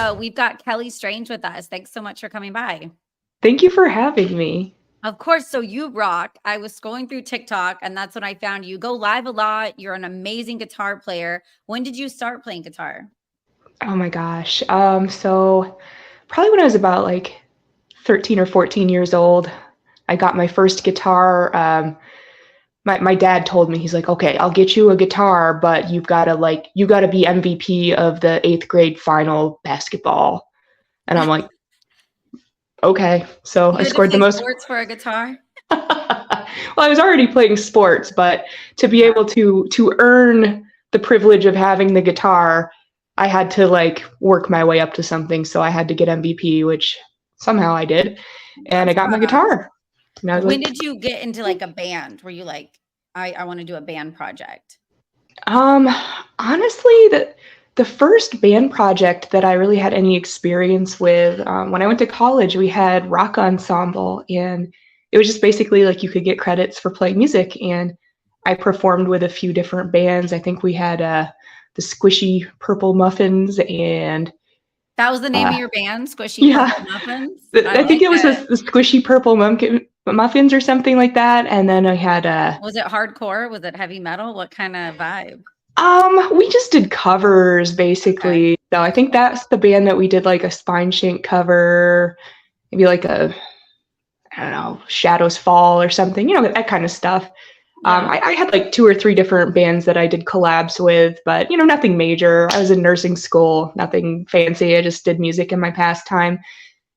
show. We've got Kelley Strange with us. Thanks so much for coming by. Thank you for having me. Of course. So you rock. I was scrolling through TikTok and that's when I found you. Go live a lot. You're an amazing guitar player. When did you start playing guitar? Oh my gosh. So probably when I was about like 13 or 14 years old, I got my first guitar. My dad told me, he's like, okay, I'll get you a guitar, but you gotta be MVP of the 8th grade final basketball. And I'm like, okay. So You I had to scored the play most. sports for a guitar? Well, I was already playing sports, but to be Yeah. able to earn the privilege of having the guitar, I had to like work my way up to something. So I had to get MVP, which somehow I did, and That's I got my fast. guitar. And I was When like, did you get into like a band? Were you like, I want to do a band project? um, honestly, the first band project that I really had any experience with, when I went to college, we had rock ensemble, and it was just basically like you could get credits for playing music, and I performed with a few different bands. I think we had the Squishy Purple Muffins, and That was the name of uh, your band, Squishy yeah, Purple Muffins? I I think like it was it. the Squishy Purple Muffins or something like that. And then I had Was it hardcore? Was it heavy metal? What kind of vibe? we just did covers Okay. basically. So I think that's the band that we did like a Spine Shank cover, maybe like I don't know, Shadows Fall or something, that kind of stuff. Yeah. I had like 2 or 3 different bands that I did collabs with, but nothing major. I was in nursing school, nothing fancy. I just did music in my pastime.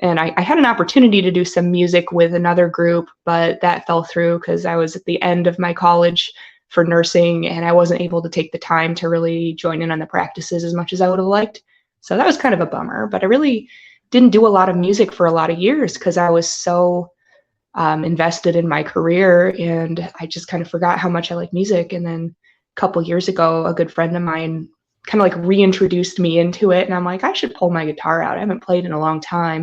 And I had an opportunity to do some music with another group, but that fell through because I was at the end of my college for nursing and I wasn't able to take the time to really join in on the practices as much as I would have liked. So that was kind of a bummer, but I really didn't do a lot of music for a lot of years because I was so invested in my career and I just kind of forgot how much I like music. And then a couple years ago, a good friend of mine kind of like reintroduced me into it. And I'm like, I should pull my guitar out. I haven't played in a long time.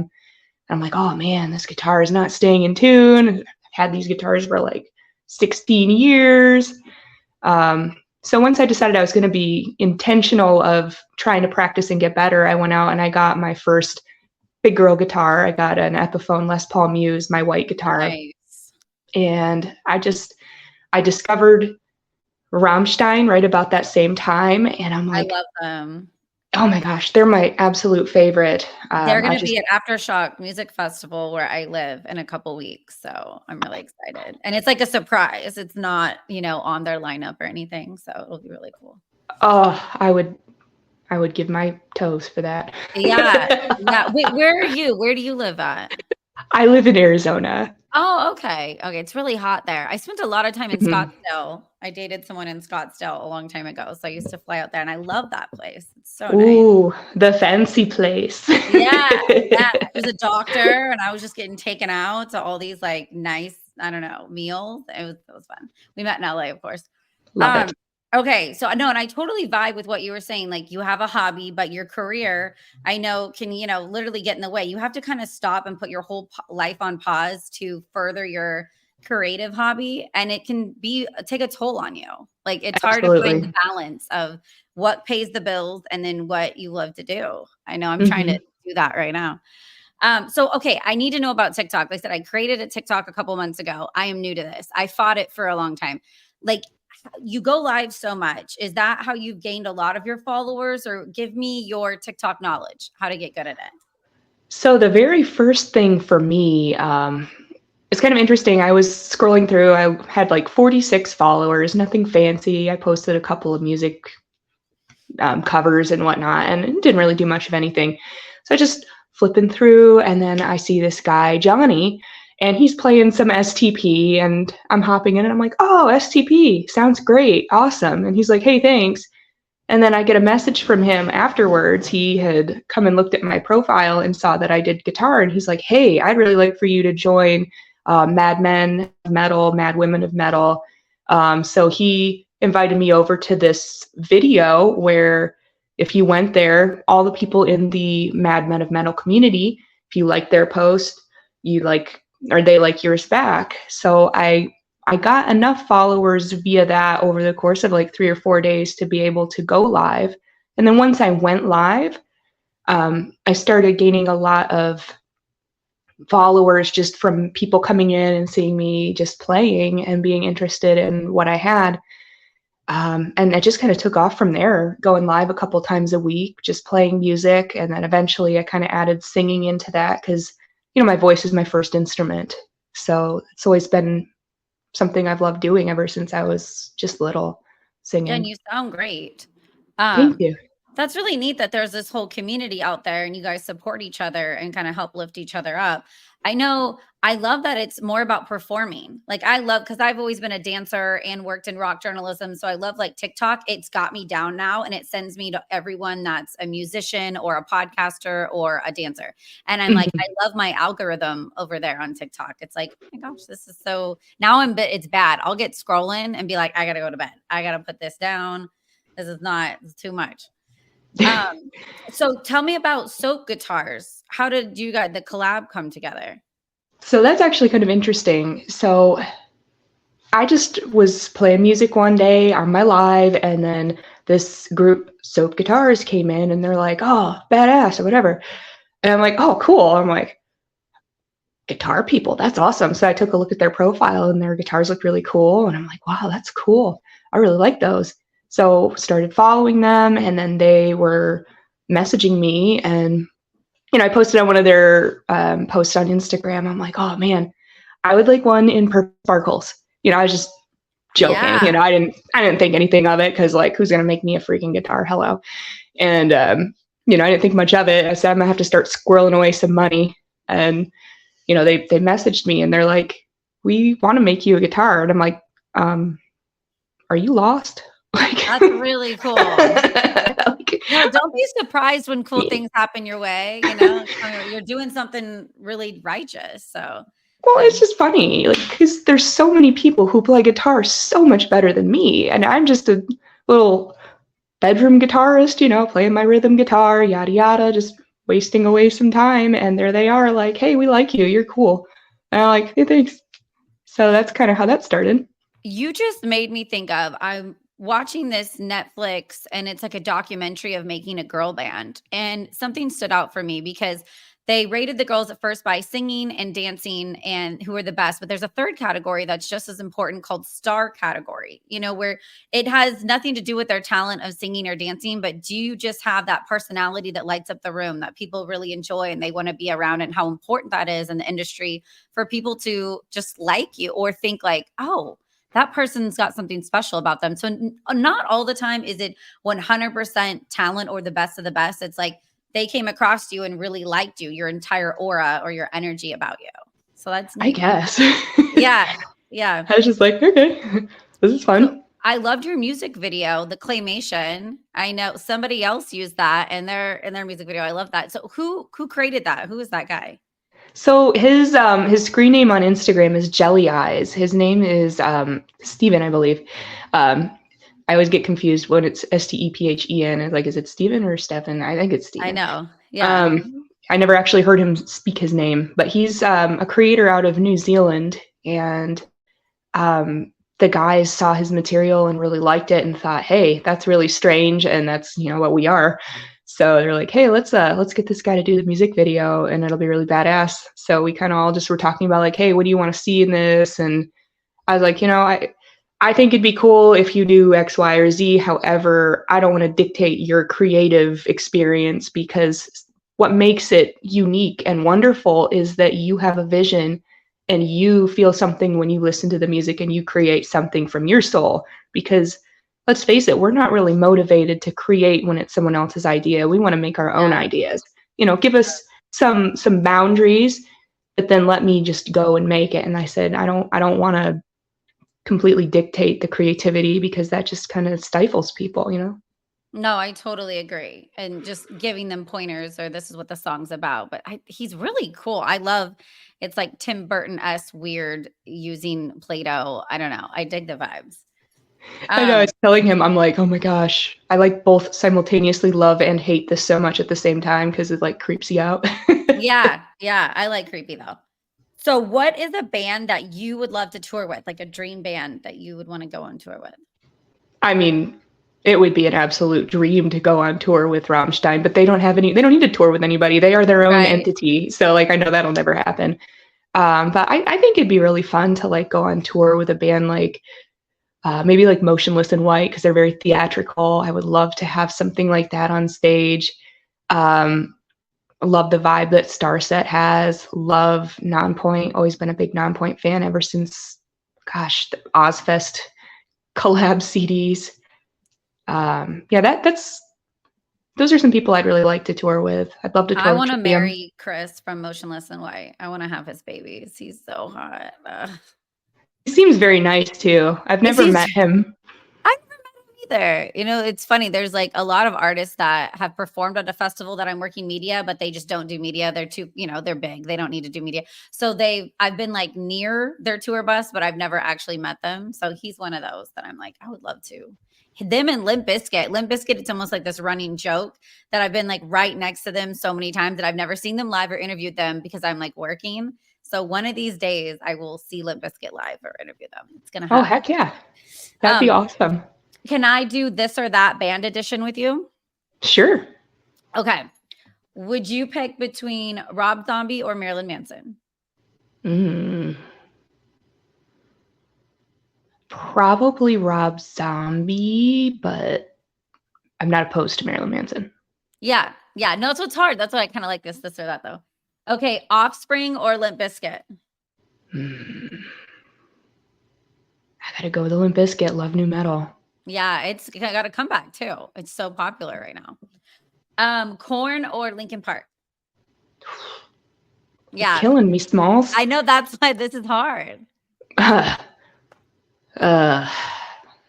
And I'm like, oh man, this guitar is not staying in tune. I've had these guitars for like 16 years. So once I decided I was going to be intentional of trying to practice and get better, I went out and I got my first big girl guitar. I got an Epiphone Les Paul Muse, my white guitar. Nice. And I discovered Rammstein right about that same time. And I'm I like, love them. oh my gosh, they're my absolute favorite. They're going to be at Aftershock Music Festival where I live in a couple weeks. So I'm really excited. And it's like a surprise. It's not, on their lineup or anything. So it'll be really cool. Oh, I would give my toes for that. Yeah. Yeah. Wait, where are you? Where do you live at? I live in Arizona. Oh, okay. Okay. It's really hot there. I spent a lot of time in Mhm. Scottsdale. I dated someone in Scottsdale a long time ago. So I used to fly out there and I love that place. It's so nice. Ooh, the fancy place. Yeah. Yeah. He was a doctor and I was just getting taken out to all these like nice, I don't know, meals. It was fun. We met in LA, of course. Love it. Okay. So no, and I totally vibe with what you were saying. Like you have a hobby, but your career, I know can, literally get in the way. You have to kind of stop and put your whole life on pause to further your creative hobby. And it can take a toll on you. Like it's hard to find the Absolutely. balance of what pays the bills and then what you love to do. I know I'm trying to Mhm. do that right now. Okay, I need to know about TikTok. Like I said, I created a TikTok a couple months ago. I am new to this. I fought it for a long time. Like you go live so much. Is that how you've gained a lot of your followers or give me your TikTok knowledge, how to get good at it? So the very first thing for me, it's kind of interesting. I was scrolling through. I had like 46 followers, nothing fancy. I posted a couple of music covers and whatnot, and it didn't really do much of anything. So I just flipping through, and then I see this guy Johnny, and he's playing some STP, and I'm hopping in, and I'm like, "Oh, STP sounds great, awesome!" And he's like, "Hey, thanks." And then I get a message from him afterwards. He had come and looked at my profile and saw that I did guitar, and he's like, "Hey, I'd really like for you to join Mad Men of Metal, Mad Women of Metal." So he invited me over to this video where if you went there, all the people in the Mad Men of Metal community, if you like their post, you like, or they like yours back. So I got enough followers via that over the course of like 3 or 4 days to be able to go live. And then once I went live, I started gaining a lot of followers just from people coming in and seeing me just playing and being interested in what I had. And it just kind of took off from there, going live a couple times a week, just playing music. And then eventually I kind of added singing into that because, my voice is my first instrument. So it's always been something I've loved doing ever since I was just little, Yeah, and singing. you sound great. Thank Um, you. that's really neat that there's this whole community out there and you guys support each other and kind of help lift each other up. I know I love that it's more about performing. Like I love because I've always been a dancer and worked in rock journalism. So I love like TikTok. It's got me down now and it sends me to everyone that's a musician or a podcaster or a dancer. And I'm like, I love my algorithm over there on TikTok. It's like, oh my gosh, this is so now it's bad. I'll get scrolling and be like, I gotta go to bed. I gotta put this down. This is not it's too much. Um, so tell me about Soap Guitars. How did you guys the collab come together? So that's actually kind of interesting. So I just was playing music one day on my live, and then this group, Soap Guitars, came in and they're like, oh, badass or whatever. And I'm like, oh, cool. I'm like, guitar people, that's awesome. So I took a look at their profile and their guitars looked really cool. And I'm like, wow, that's cool. I really like those. So started following them, and then they were messaging me, and I posted on one of their posts on Instagram. I'm like, oh man, I would like one in purple sparkles. I was just joking. Yeah. I didn't think anything of it because like, who's gonna make me a freaking guitar? Hello. And I didn't think much of it. I said I'm gonna have to start squirreling away some money. And they messaged me and they're like, we want to make you a guitar. And I'm like, are you lost? Like, That's really cool. like, Don't be surprised when cool things happen your way, you're doing something really righteous. So well, that's it's just funny, like, because there's so many people who play guitar so much better than me, and I'm just a little bedroom guitarist, playing my rhythm guitar, yada yada, just wasting away some time. And there they are, like, hey, we like you, you're cool. And I'm like, hey, thanks. So that's kind of how that started. you just made me think of I'm watching this Netflix and it's like a documentary of making a girl band. And something stood out for me because they rated the girls at first by singing and dancing and who are the best. But there's a third category that's just as important called star category, where it has nothing to do with their talent of singing or dancing, but do you just have that personality that lights up the room that people really enjoy and they want to be around, and how important that is in the industry for people to just like you or think like, oh, that person's got something special about them. So not all the time is it 100% talent or the best of the best. It's like they came across you and really liked you, your entire aura or your energy about you. So that's I neat. guess. Yeah. Yeah. I was just like, okay, this is So fun. I loved your music video, the claymation. I know somebody else used that in their music video. I love that. So who created that? Who is that guy? So his screen name on Instagram is Jelly Eyes. His name is Steven, I believe. I always get confused when it's Stephen. Like, is it Steven or Stefan? I think it's I Steven. know. Yeah. I never actually heard him speak his name, but he's a creator out of New Zealand, and the guys saw his material and really liked it and thought, hey, that's really strange, and that's what we are. So they're like, hey, let's get this guy to do the music video, and it'll be really badass. So we kind of all just were talking about like, hey, what do you want to see in this? And I was like, I think it'd be cool if you do X, Y, or Z. However, I don't want to dictate your creative experience, because what makes it unique and wonderful is that you have a vision and you feel something when you listen to the music and you create something from your soul. Because let's face it, we're not really motivated to create when it's someone else's idea. We want to make our own Yeah. ideas. Give us some boundaries, but then let me just go and make it. And I said, I don't want to completely dictate the creativity, because that just kind of stifles people. No, I totally agree. And just giving them pointers or this is what the song's about. But he's really cool. I love it's like Tim Burton-esque weird using Play-Doh. I don't know. I dig the vibes. I know, I Um, was telling him, I'm like, oh my gosh, I like both simultaneously love and hate this so much at the same time, because it like creeps you out. yeah, yeah. I like creepy though. So what is a band that you would love to tour with? Like a dream band that you would want to go on tour with? I mean, It would be an absolute dream to go on tour with Rammstein, but they don't need to tour with anybody. They are their own Right. entity. So like, I know that'll never happen. But I think it'd be really fun to like go on tour with a band like maybe like Motionless in White, because they're very theatrical. I would love to have something like that on stage. Love the vibe that Starset has. Love Nonpoint. Always been a big Nonpoint fan ever since, gosh, the Ozfest collab CDs. That's those are some people I'd really like to tour with. I'd love to tour I with want to Trivium. marry Chris from Motionless in White. I want to have his babies. He's so hot. He seems very nice too. I've never met him. I've never met him either. You know, it's funny. There's like a lot of artists that have performed at a festival that I'm working media, but they just don't do media. They're too, they're big. They don't need to do media. So I've been like near their tour bus, but I've never actually met them. So he's one of those that I'm like, I would love to. Them and Limp Bizkit. Limp Bizkit, it's almost like this running joke that I've been like right next to them so many times that I've never seen them live or interviewed them because I'm like working. So one of these days I will see Limp Bizkit live or interview them. It's going to happen. Oh, heck yeah. That'd be awesome. Can I do this or that band edition with you? Sure. Okay. Would you pick between Rob Zombie or Marilyn Manson? Probably Rob Zombie, but I'm not opposed to Marilyn Manson. Yeah. Yeah. No, that's what's hard. That's why I kind of like this or that, though. Okay. Offspring or Limp Bizkit? I gotta go with the Limp Bizkit. Love new metal. Yeah, it's got a comeback too. It's so popular right now. Korn or Linkin Park? Yeah. You're killing me, Smalls. I know, that's why this is hard.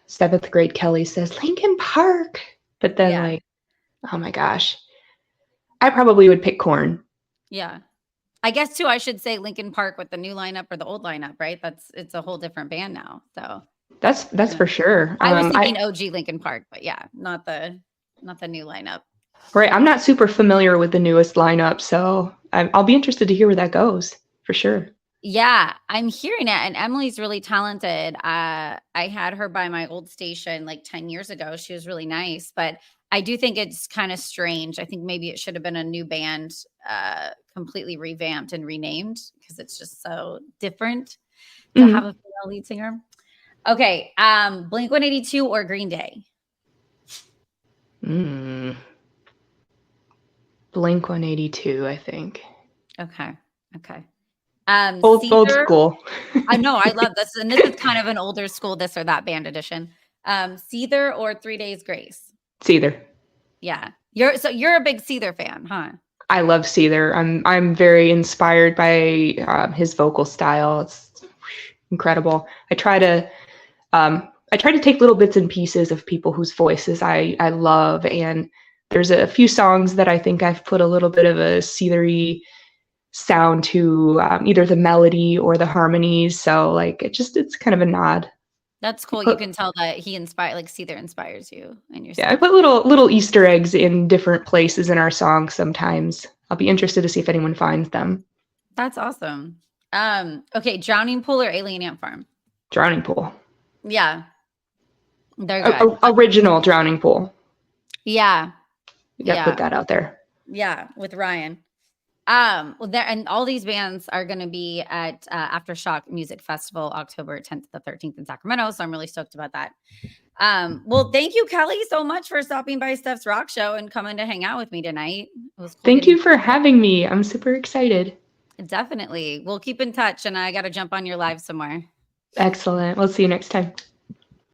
Seventh grade Kelley says Linkin Park, but then like, oh my gosh, I probably would pick Korn. Yeah, I guess too. I should say Linkin Park with the new lineup or the old lineup, right? It's a whole different band now. So that's for sure. I was thinking OG Linkin Park, but yeah, not the new lineup. Right, I'm not super familiar with the newest lineup, so I'll be interested to hear where that goes for sure. Yeah, I'm hearing it. And Emily's really talented. I had her by my old station like 10 years ago. She was really nice, but I do think it's kind of strange. I think maybe it should have been a new band, completely revamped and renamed because it's just so different to have a female lead singer. Okay. Blink-182 or Green Day? Blink-182, I think. Okay. Old school. I know, I love this. And this is kind of an older school, this or that band edition. Seether or 3 Days Grace? Seether. Yeah. You're a big Seether fan, huh? I love Seether. I'm very inspired by his vocal style. It's incredible. I try to take little bits and pieces of people whose voices I love, and there's a few songs that I think I've put a little bit of a Seethery sound to either the melody or the harmonies. So like it's kind of a nod. That's cool. You can tell that Seether inspires you and your. Yeah, I put little Easter eggs in different places in our songs sometimes. I'll be interested to see if anyone finds them. That's awesome. Okay, Drowning Pool or Alien Ant Farm? Drowning Pool. Yeah. They're good. Original Drowning Pool. Yeah. You gotta put that out there. Yeah, with Ryan. And all these bands are going to be at Aftershock Music Festival, October 10th to the 13th in Sacramento. So I'm really stoked about that. Well, thank you, Kelley, so much for stopping by Stefs Rock Show and coming to hang out with me tonight. It was cool. Thank you for having me. I'm super excited. Definitely. We'll keep in touch, and I got to jump on your live somewhere. Excellent. We'll see you next time.